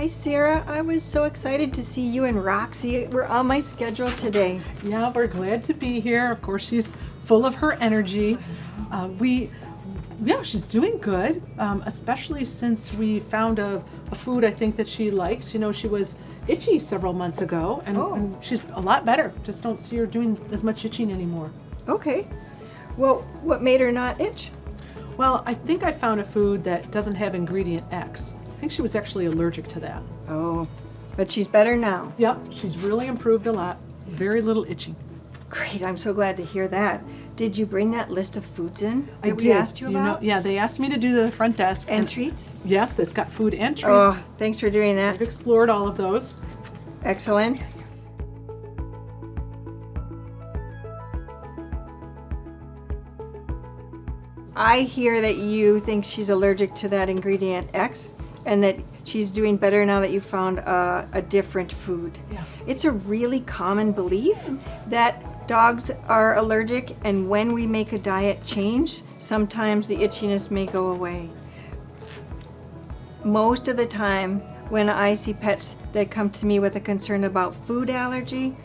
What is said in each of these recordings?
Hi, Sarah. I was so excited to see you and Roxy. We're on my schedule today. Yeah, we're glad to be here. Of course, she's full of her energy. She's doing good, especially since we found a food I think that she likes. You know, she was itchy several months ago, and she's a lot better. Just don't see her doing as much itching anymore. Okay. Well, what made her not itch? Well, I think I found a food that doesn't have ingredient X. I think she was actually allergic to that. Oh, but she's better now. Yep, she's really improved a lot. Very little itching. Great, I'm so glad to hear that. Did you bring that list of foods in that I we did. asked you about? Yeah, they asked me to do the front desk. And treats? Yes, that's got food and treats. Oh, thanks for doing that. I've explored all of those. Excellent. I hear that you think she's allergic to that ingredient X and that she's doing better now that you found a different food. Yeah. It's a really common belief that dogs are allergic, and when we make a diet change, sometimes the itchiness may go away. Most of the time, when I see pets that come to me with a concern about food allergy,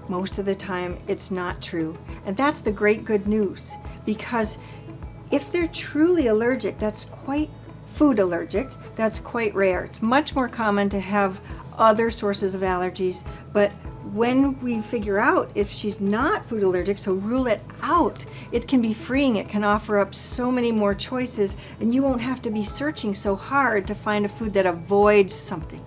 most of the time it's not true. And that's the great good news, because if they're truly allergic, food allergic, that's quite rare. It's much more common to have other sources of allergies, but when we figure out if she's not food allergic, so rule it out, it can be freeing. It can offer up so many more choices, and you won't have to be searching so hard to find a food that avoids something.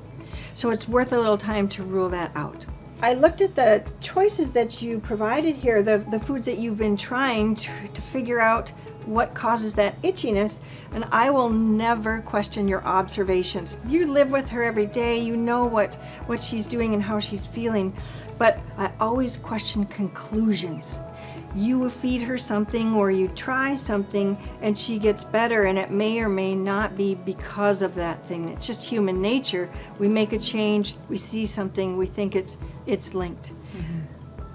So it's worth a little time to rule that out. I looked at the choices that you provided here, the foods that you've been trying to figure out what causes that itchiness, and I will never question your observations. You live with her every day, you know what she's doing and how she's feeling, but I always question conclusions. You feed her something or you try something and she gets better, and it may or may not be because of that thing. It's just human nature. We make a change, we see something, we think it's linked.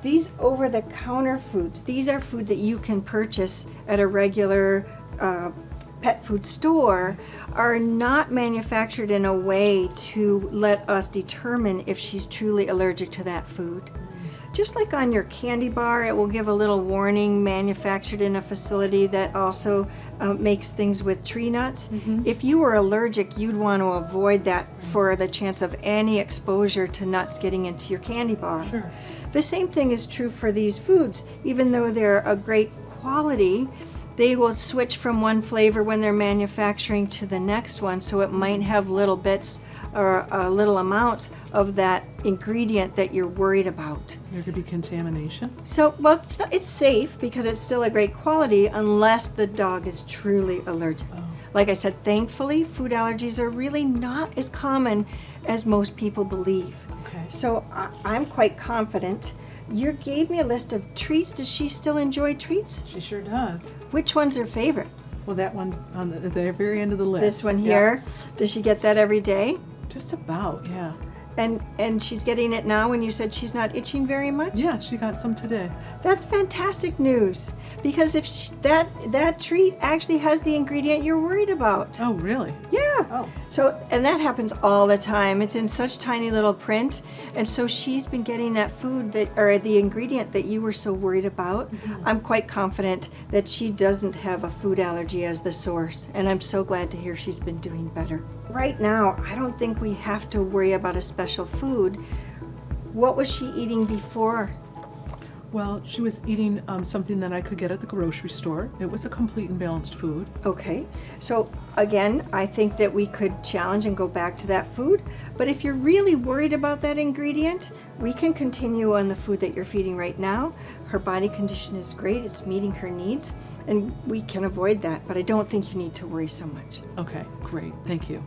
These over-the-counter foods, these are foods that you can purchase at a regular pet food store, are not manufactured in a way to let us determine if she's truly allergic to that food. Just like on your candy bar, it will give a little warning, manufactured in a facility that also makes things with tree nuts. If you were allergic, you'd want to avoid that for the chance of any exposure to nuts getting into your candy bar. Sure. The same thing is true for these foods. Even though they're a great quality, they will switch from one flavor when they're manufacturing to the next one, so it might have little bits or little amounts of that ingredient that you're worried about. There could be contamination. So, well, it's safe because it's still a great quality unless the dog is truly allergic. Like I said, thankfully, food allergies are really not as common as most people believe. Okay. So I'm quite confident. You gave me a list of treats. Does she still enjoy treats? She sure does. Which one's her favorite? Well, that one on the very end of the list. This one here? Does she get that every day? Just about, yeah. And she's getting it now when you said she's not itching very much? Yeah, she got some today. That's fantastic news, because if that treat actually has the ingredient you're worried about. Oh, really? Yeah. Oh. So, and that happens all the time. It's in such tiny little print, and so she's been getting that food or the ingredient that you were so worried about. I'm quite confident that she doesn't have a food allergy as the source, and I'm so glad to hear she's been doing better. Right now, I don't think we have to worry about a special food. What was she eating before? Well, she was eating something that I could get at the grocery store. It was a complete and balanced food. Okay, so again, I think that we could challenge and go back to that food, but if you're really worried about that ingredient, we can continue on the food that you're feeding right now. Her body condition is great, it's meeting her needs, and we can avoid that, but I don't think you need to worry so much. Okay, great. Thank you.